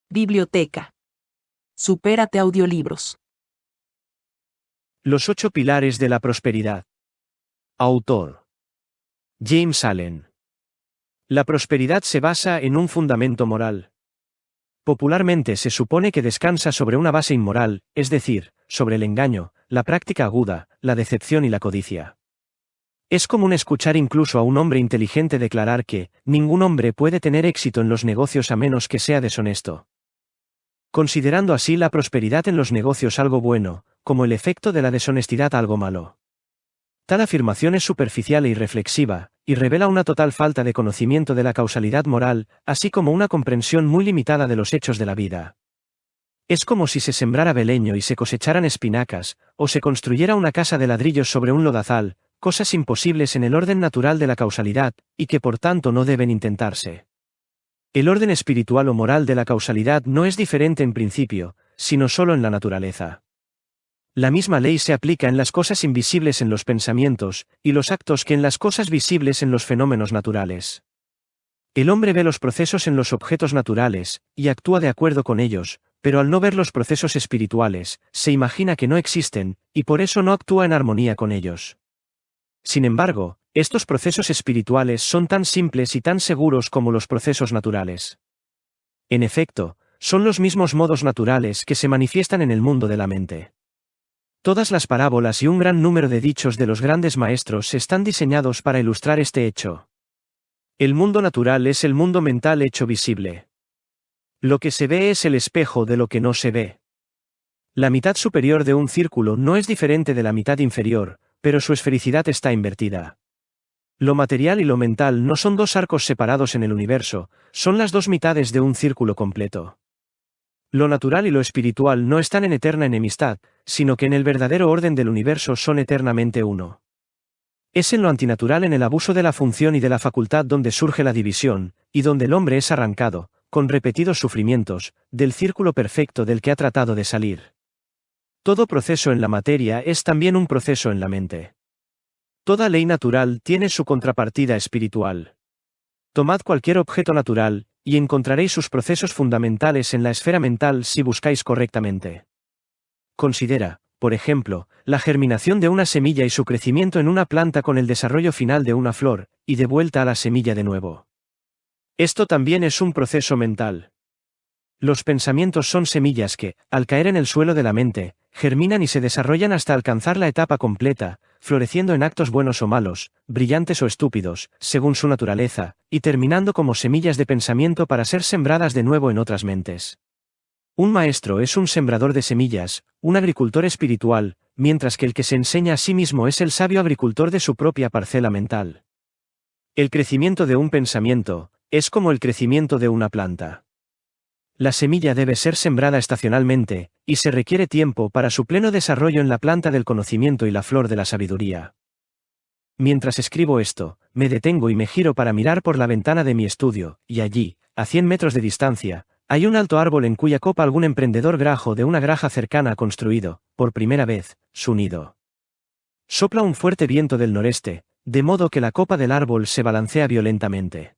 Biblioteca. Supérate audiolibros. Los 8 pilares de la prosperidad. Autor: James Allen. La prosperidad se basa en un fundamento moral. Popularmente se supone que descansa sobre una base inmoral, es decir, sobre el engaño, la práctica aguda, la decepción y la codicia. Es común escuchar incluso a un hombre inteligente declarar que ningún hombre puede tener éxito en los negocios a menos que sea deshonesto, considerando así la prosperidad en los negocios algo bueno, como el efecto de la deshonestidad algo malo. Tal afirmación es superficial e irreflexiva, y revela una total falta de conocimiento de la causalidad moral, así como una comprensión muy limitada de los hechos de la vida. Es como si se sembrara beleño y se cosecharan espinacas, o se construyera una casa de ladrillos sobre un lodazal, cosas imposibles en el orden natural de la causalidad, y que por tanto no deben intentarse. El orden espiritual o moral de la causalidad no es diferente en principio, sino solo en la naturaleza. La misma ley se aplica en las cosas invisibles en los pensamientos, y los actos que en las cosas visibles en los fenómenos naturales. El hombre ve los procesos en los objetos naturales, y actúa de acuerdo con ellos, pero al no ver los procesos espirituales, se imagina que no existen, y por eso no actúa en armonía con ellos. Sin embargo, estos procesos espirituales son tan simples y tan seguros como los procesos naturales. En efecto, son los mismos modos naturales que se manifiestan en el mundo de la mente. Todas las parábolas y un gran número de dichos de los grandes maestros están diseñados para ilustrar este hecho. El mundo natural es el mundo mental hecho visible. Lo que se ve es el espejo de lo que no se ve. La mitad superior de un círculo no es diferente de la mitad inferior, pero su esfericidad está invertida. Lo material y lo mental no son dos arcos separados en el universo, son las dos mitades de un círculo completo. Lo natural y lo espiritual no están en eterna enemistad, sino que en el verdadero orden del universo son eternamente uno. Es en lo antinatural, en el abuso de la función y de la facultad, donde surge la división, y donde el hombre es arrancado, con repetidos sufrimientos, del círculo perfecto del que ha tratado de salir. Todo proceso en la materia es también un proceso en la mente. Toda ley natural tiene su contrapartida espiritual. Tomad cualquier objeto natural, y encontraréis sus procesos fundamentales en la esfera mental si buscáis correctamente. Considera, por ejemplo, la germinación de una semilla y su crecimiento en una planta con el desarrollo final de una flor, y de vuelta a la semilla de nuevo. Esto también es un proceso mental. Los pensamientos son semillas que, al caer en el suelo de la mente, germinan y se desarrollan hasta alcanzar la etapa completa, floreciendo en actos buenos o malos, brillantes o estúpidos, según su naturaleza, y terminando como semillas de pensamiento para ser sembradas de nuevo en otras mentes. Un maestro es un sembrador de semillas, un agricultor espiritual, mientras que el que se enseña a sí mismo es el sabio agricultor de su propia parcela mental. El crecimiento de un pensamiento es como el crecimiento de una planta. La semilla debe ser sembrada estacionalmente, y se requiere tiempo para su pleno desarrollo en la planta del conocimiento y la flor de la sabiduría. Mientras escribo esto, me detengo y me giro para mirar por la ventana de mi estudio, y allí, a 100 metros de distancia, hay un alto árbol en cuya copa algún emprendedor grajo de una granja cercana ha construido, por primera vez, su nido. Sopla un fuerte viento del noreste, de modo que la copa del árbol se balancea violentamente.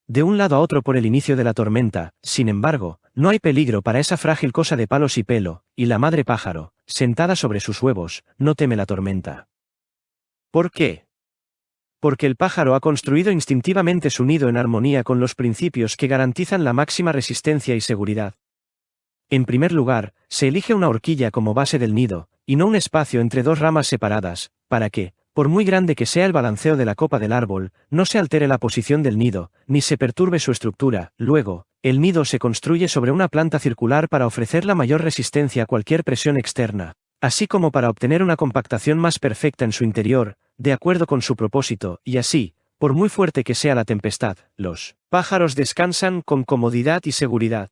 De un lado a otro por el inicio de la tormenta, sin embargo, no hay peligro para esa frágil cosa de palos y pelo, y la madre pájaro, sentada sobre sus huevos, no teme la tormenta. ¿Por qué? Porque el pájaro ha construido instintivamente su nido en armonía con los principios que garantizan la máxima resistencia y seguridad. En primer lugar, se elige una horquilla como base del nido, y no un espacio entre dos ramas separadas, para que, por muy grande que sea el balanceo de la copa del árbol, no se altere la posición del nido, ni se perturbe su estructura. Luego, el nido se construye sobre una planta circular para ofrecer la mayor resistencia a cualquier presión externa, así como para obtener una compactación más perfecta en su interior, de acuerdo con su propósito, y así, por muy fuerte que sea la tempestad, los pájaros descansan con comodidad y seguridad.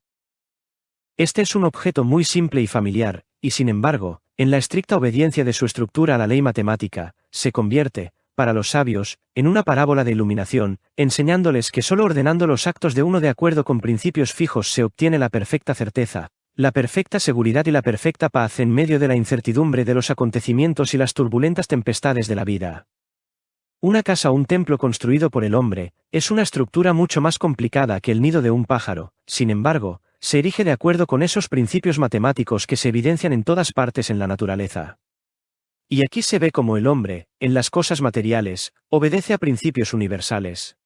Este es un objeto muy simple y familiar, y sin embargo, en la estricta obediencia de su estructura a la ley matemática, se convierte, para los sabios, en una parábola de iluminación, enseñándoles que solo ordenando los actos de uno de acuerdo con principios fijos se obtiene la perfecta certeza, la perfecta seguridad y la perfecta paz en medio de la incertidumbre de los acontecimientos y las turbulentas tempestades de la vida. Una casa o un templo construido por el hombre, es una estructura mucho más complicada que el nido de un pájaro, sin embargo, se erige de acuerdo con esos principios matemáticos que se evidencian en todas partes en la naturaleza. Y aquí se ve cómo el hombre, en las cosas materiales, obedece a principios universales.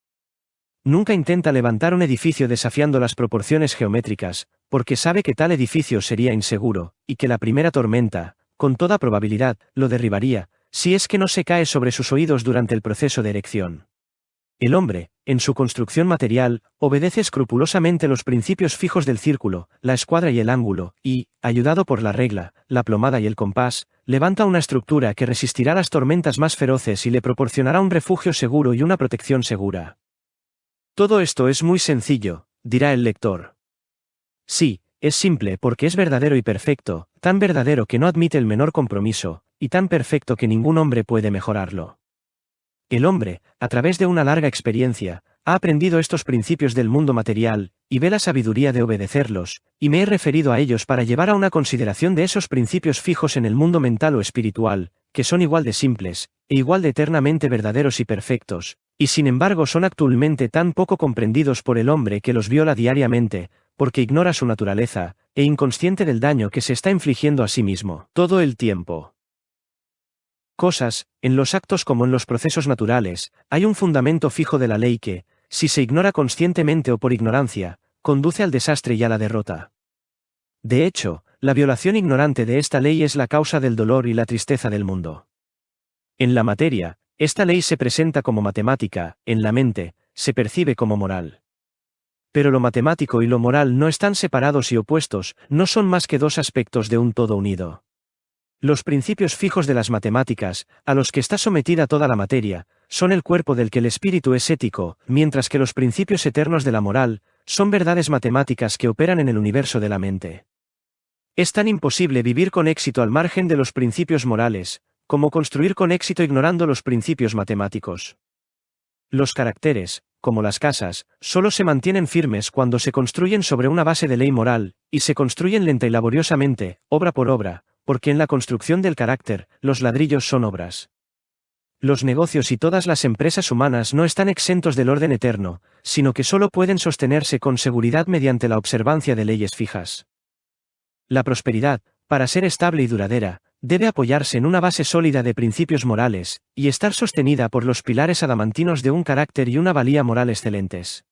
Nunca intenta levantar un edificio desafiando las proporciones geométricas, porque sabe que tal edificio sería inseguro, y que la primera tormenta, con toda probabilidad, lo derribaría, si es que no se cae sobre sus oídos durante el proceso de erección. El hombre, en su construcción material, obedece escrupulosamente los principios fijos del círculo, la escuadra y el ángulo, y, ayudado por la regla, la plomada y el compás, levanta una estructura que resistirá las tormentas más feroces y le proporcionará un refugio seguro y una protección segura. Todo esto es muy sencillo, dirá el lector. Sí, es simple porque es verdadero y perfecto, tan verdadero que no admite el menor compromiso, y tan perfecto que ningún hombre puede mejorarlo. El hombre, a través de una larga experiencia, ha aprendido estos principios del mundo material, y ve la sabiduría de obedecerlos, y me he referido a ellos para llevar a una consideración de esos principios fijos en el mundo mental o espiritual, que son igual de simples, e igual de eternamente verdaderos y perfectos, y sin embargo son actualmente tan poco comprendidos por el hombre que los viola diariamente, porque ignora su naturaleza, e inconsciente del daño que se está infligiendo a sí mismo, todo el tiempo. Cosas, en los actos como en los procesos naturales, hay un fundamento fijo de la ley que, si se ignora conscientemente o por ignorancia, conduce al desastre y a la derrota. De hecho, la violación ignorante de esta ley es la causa del dolor y la tristeza del mundo. En la materia, esta ley se presenta como matemática, en la mente, se percibe como moral. Pero lo matemático y lo moral no están separados y opuestos, no son más que dos aspectos de un todo unido. Los principios fijos de las matemáticas, a los que está sometida toda la materia, son el cuerpo del que el espíritu es ético, mientras que los principios eternos de la moral, son verdades matemáticas que operan en el universo de la mente. Es tan imposible vivir con éxito al margen de los principios morales, como construir con éxito ignorando los principios matemáticos. Los caracteres, como las casas, solo se mantienen firmes cuando se construyen sobre una base de ley moral, y se construyen lenta y laboriosamente, obra por obra, porque en la construcción del carácter, los ladrillos son obras. Los negocios y todas las empresas humanas no están exentos del orden eterno, sino que solo pueden sostenerse con seguridad mediante la observancia de leyes fijas. La prosperidad, para ser estable y duradera, debe apoyarse en una base sólida de principios morales, y estar sostenida por los pilares adamantinos de un carácter y una valía moral excelentes.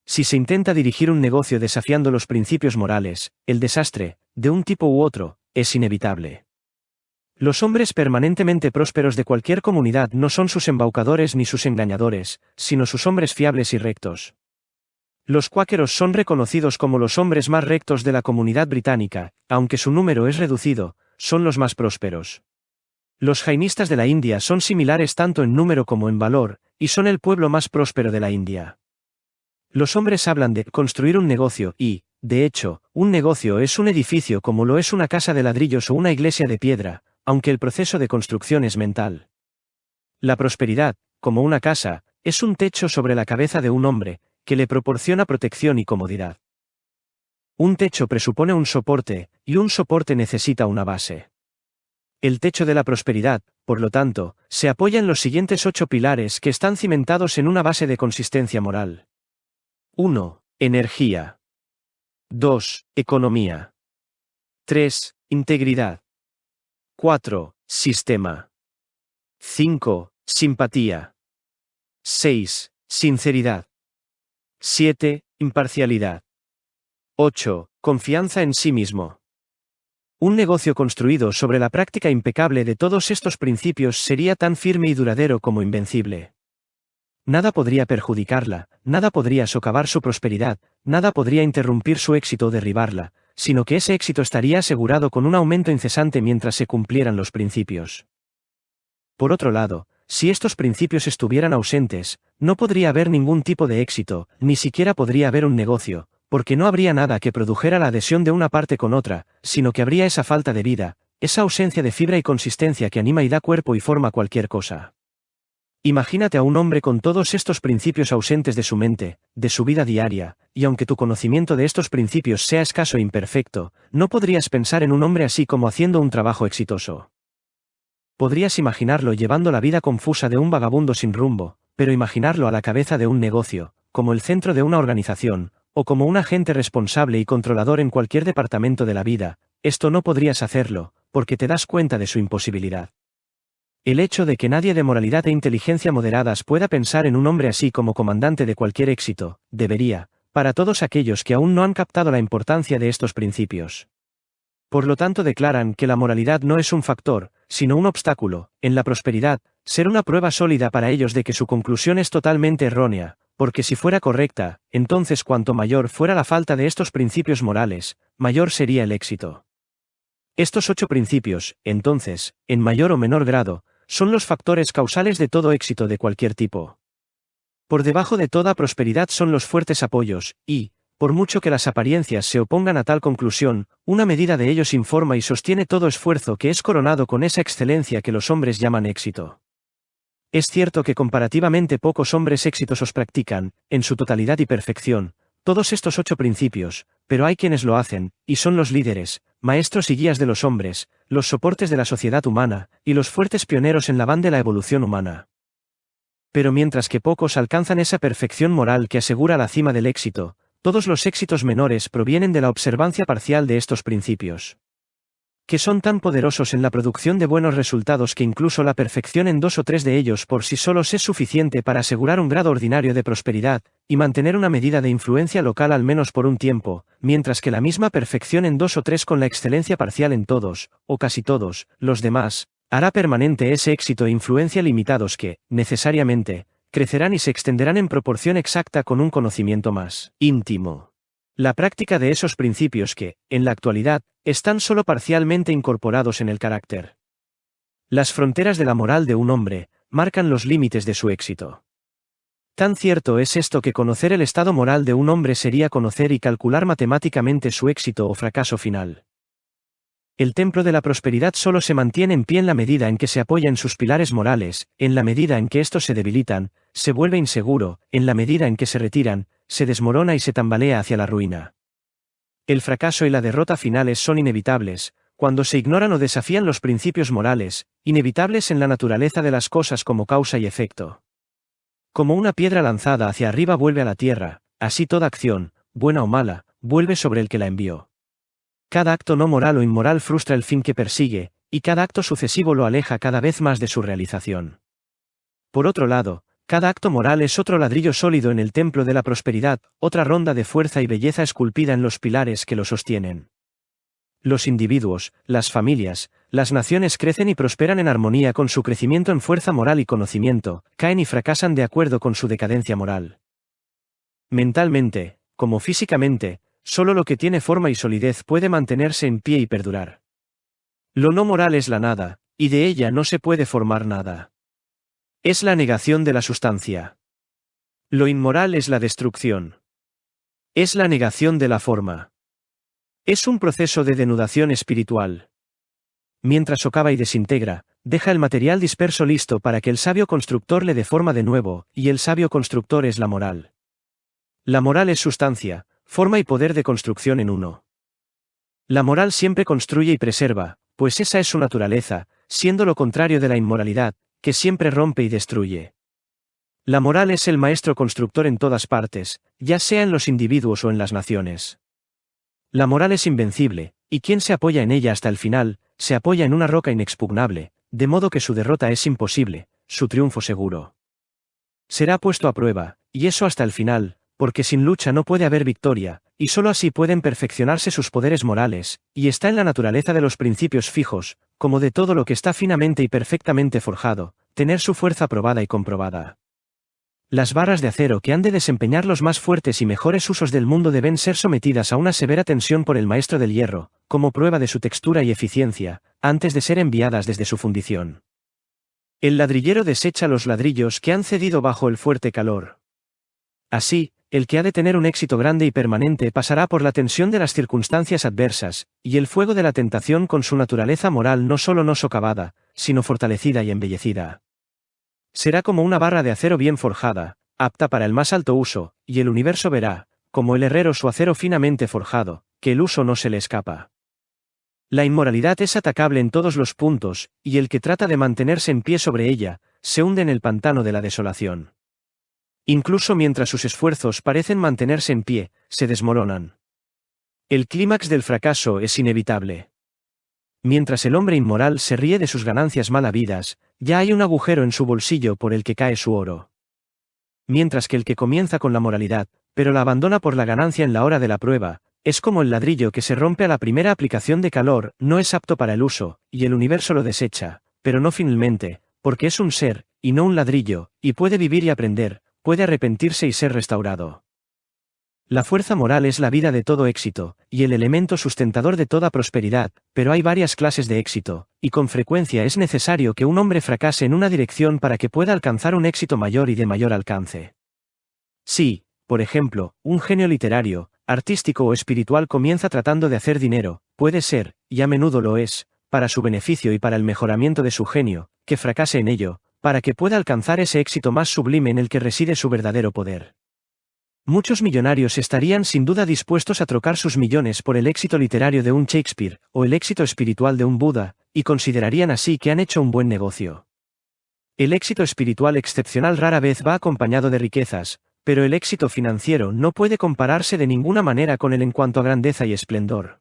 Si se intenta dirigir un negocio desafiando los principios morales, el desastre, de un tipo u otro, es inevitable. Los hombres permanentemente prósperos de cualquier comunidad no son sus embaucadores ni sus engañadores, sino sus hombres fiables y rectos. Los cuáqueros son reconocidos como los hombres más rectos de la comunidad británica, aunque su número es reducido, son los más prósperos. Los jainistas de la India son similares tanto en número como en valor, y son el pueblo más próspero de la India. Los hombres hablan de construir un negocio y, de hecho, un negocio es un edificio como lo es una casa de ladrillos o una iglesia de piedra, aunque el proceso de construcción es mental. La prosperidad, como una casa, es un techo sobre la cabeza de un hombre, que le proporciona protección y comodidad. Un techo presupone un soporte, y un soporte necesita una base. El techo de la prosperidad, por lo tanto, se apoya en los siguientes 8 pilares que están cimentados en una base de consistencia moral. 1. Energía. 2. Economía. 3. Integridad. 4. Sistema. 5. Simpatía. 6. Sinceridad. 7. Imparcialidad. 8. Confianza en sí mismo. Un negocio construido sobre la práctica impecable de todos estos principios sería tan firme y duradero como invencible. Nada podría perjudicarla, nada podría socavar su prosperidad, nada podría interrumpir su éxito o derribarla, sino que ese éxito estaría asegurado con un aumento incesante mientras se cumplieran los principios. Por otro lado, si estos principios estuvieran ausentes, no podría haber ningún tipo de éxito, ni siquiera podría haber un negocio, porque no habría nada que produjera la adhesión de una parte con otra, sino que habría esa falta de vida, esa ausencia de fibra y consistencia que anima y da cuerpo y forma a cualquier cosa. Imagínate a un hombre con todos estos principios ausentes de su mente, de su vida diaria, y aunque tu conocimiento de estos principios sea escaso e imperfecto, no podrías pensar en un hombre así como haciendo un trabajo exitoso. Podrías imaginarlo llevando la vida confusa de un vagabundo sin rumbo, pero imaginarlo a la cabeza de un negocio, como el centro de una organización, o como un agente responsable y controlador en cualquier departamento de la vida, esto no podrías hacerlo, porque te das cuenta de su imposibilidad. El hecho de que nadie de moralidad e inteligencia moderadas pueda pensar en un hombre así como comandante de cualquier éxito, debería, para todos aquellos que aún no han captado la importancia de estos principios. Por lo tanto declaran que la moralidad no es un factor, sino un obstáculo, en la prosperidad, ser una prueba sólida para ellos de que su conclusión es totalmente errónea, porque si fuera correcta, entonces cuanto mayor fuera la falta de estos principios morales, mayor sería el éxito. Estos 8 principios, entonces, en mayor o menor grado, son los factores causales de todo éxito de cualquier tipo. Por debajo de toda prosperidad son los fuertes apoyos, y, por mucho que las apariencias se opongan a tal conclusión, una medida de ellos informa y sostiene todo esfuerzo que es coronado con esa excelencia que los hombres llaman éxito. Es cierto que comparativamente pocos hombres exitosos practican, en su totalidad y perfección, todos estos 8 principios, pero hay quienes lo hacen, y son los líderes, maestros y guías de los hombres, los soportes de la sociedad humana, y los fuertes pioneros en la van de la evolución humana. Pero mientras que pocos alcanzan esa perfección moral que asegura la cima del éxito, todos los éxitos menores provienen de la observancia parcial de estos principios, que son tan poderosos en la producción de buenos resultados que incluso la perfección en 2 o 3 de ellos por sí solos es suficiente para asegurar un grado ordinario de prosperidad, y mantener una medida de influencia local al menos por un tiempo, mientras que la misma perfección en 2 o 3 con la excelencia parcial en todos, o casi todos, los demás, hará permanente ese éxito e influencia limitados que, necesariamente, crecerán y se extenderán en proporción exacta con un conocimiento más íntimo. La práctica de esos principios que, en la actualidad, están solo parcialmente incorporados en el carácter. Las fronteras de la moral de un hombre, marcan los límites de su éxito. Tan cierto es esto que conocer el estado moral de un hombre sería conocer y calcular matemáticamente su éxito o fracaso final. El templo de la prosperidad solo se mantiene en pie en la medida en que se apoya en sus pilares morales, en la medida en que estos se debilitan, se vuelve inseguro, en la medida en que se retiran, se desmorona y se tambalea hacia la ruina. El fracaso y la derrota finales son inevitables, cuando se ignoran o desafían los principios morales, inevitables en la naturaleza de las cosas como causa y efecto. Como una piedra lanzada hacia arriba vuelve a la tierra, así toda acción, buena o mala, vuelve sobre el que la envió. Cada acto no moral o inmoral frustra el fin que persigue, y cada acto sucesivo lo aleja cada vez más de su realización. Por otro lado, cada acto moral es otro ladrillo sólido en el templo de la prosperidad, otra ronda de fuerza y belleza esculpida en los pilares que lo sostienen. Los individuos, las familias, las naciones crecen y prosperan en armonía con su crecimiento en fuerza moral y conocimiento, caen y fracasan de acuerdo con su decadencia moral. Mentalmente, como físicamente, solo lo que tiene forma y solidez puede mantenerse en pie y perdurar. Lo no moral es la nada, y de ella no se puede formar nada. Es la negación de la sustancia. Lo inmoral es la destrucción. Es la negación de la forma. Es un proceso de denudación espiritual. Mientras socava y desintegra, deja el material disperso listo para que el sabio constructor le dé forma de nuevo, y el sabio constructor es la moral. La moral es sustancia, forma y poder de construcción en uno. La moral siempre construye y preserva, pues esa es su naturaleza, siendo lo contrario de la inmoralidad, que siempre rompe y destruye. La moral es el maestro constructor en todas partes, ya sea en los individuos o en las naciones. La moral es invencible, y quien se apoya en ella hasta el final, se apoya en una roca inexpugnable, de modo que su derrota es imposible, su triunfo seguro. Será puesto a prueba, y eso hasta el final, porque sin lucha no puede haber victoria, y sólo así pueden perfeccionarse sus poderes morales, y está en la naturaleza de los principios fijos, como de todo lo que está finamente y perfectamente forjado, tener su fuerza probada y comprobada. Las barras de acero que han de desempeñar los más fuertes y mejores usos del mundo deben ser sometidas a una severa tensión por el maestro del hierro, como prueba de su textura y eficiencia, antes de ser enviadas desde su fundición. El ladrillero desecha los ladrillos que han cedido bajo el fuerte calor. Así, el que ha de tener un éxito grande y permanente pasará por la tensión de las circunstancias adversas, y el fuego de la tentación con su naturaleza moral no solo no socavada, sino fortalecida y embellecida. Será como una barra de acero bien forjada, apta para el más alto uso, y el universo verá, como el herrero su acero finamente forjado, que el uso no se le escapa. La inmoralidad es atacable en todos los puntos, y el que trata de mantenerse en pie sobre ella, se hunde en el pantano de la desolación. Incluso mientras sus esfuerzos parecen mantenerse en pie, se desmoronan. El clímax del fracaso es inevitable. Mientras el hombre inmoral se ríe de sus ganancias mal habidas, ya hay un agujero en su bolsillo por el que cae su oro. Mientras que el que comienza con la moralidad, pero la abandona por la ganancia en la hora de la prueba, es como el ladrillo que se rompe a la primera aplicación de calor, no es apto para el uso, y el universo lo desecha, pero no finalmente, porque es un ser, y no un ladrillo, y puede vivir y aprender, puede arrepentirse y ser restaurado. La fuerza moral es la vida de todo éxito, y el elemento sustentador de toda prosperidad, pero hay varias clases de éxito, y con frecuencia es necesario que un hombre fracase en una dirección para que pueda alcanzar un éxito mayor y de mayor alcance. Sí, por ejemplo, un genio literario, artístico o espiritual comienza tratando de hacer dinero, puede ser, y a menudo lo es, para su beneficio y para el mejoramiento de su genio, que fracase en ello, para que pueda alcanzar ese éxito más sublime en el que reside su verdadero poder. Muchos millonarios estarían sin duda dispuestos a trocar sus millones por el éxito literario de un Shakespeare, o el éxito espiritual de un Buda, y considerarían así que han hecho un buen negocio. El éxito espiritual excepcional rara vez va acompañado de riquezas, pero el éxito financiero no puede compararse de ninguna manera con él en cuanto a grandeza y esplendor.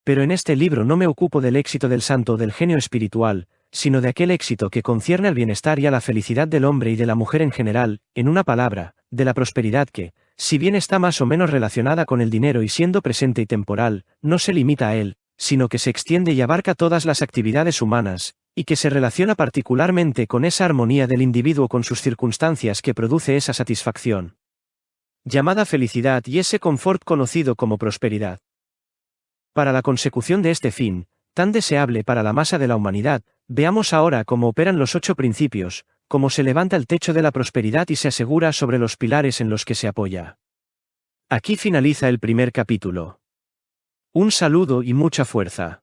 Pero en este libro no me ocupo del éxito del santo o del genio espiritual, sino de aquel éxito que concierne al bienestar y a la felicidad del hombre y de la mujer en general, en una palabra, de la prosperidad que, si bien está más o menos relacionada con el dinero y siendo presente y temporal, no se limita a él, sino que se extiende y abarca todas las actividades humanas, y que se relaciona particularmente con esa armonía del individuo con sus circunstancias que produce esa satisfacción llamada felicidad y ese confort conocido como prosperidad. Para la consecución de este fin, tan deseable para la masa de la humanidad, veamos ahora cómo operan los 8 principios, cómo se levanta el techo de la prosperidad y se asegura sobre los pilares en los que se apoya. Aquí finaliza el primer capítulo. Un saludo y mucha fuerza.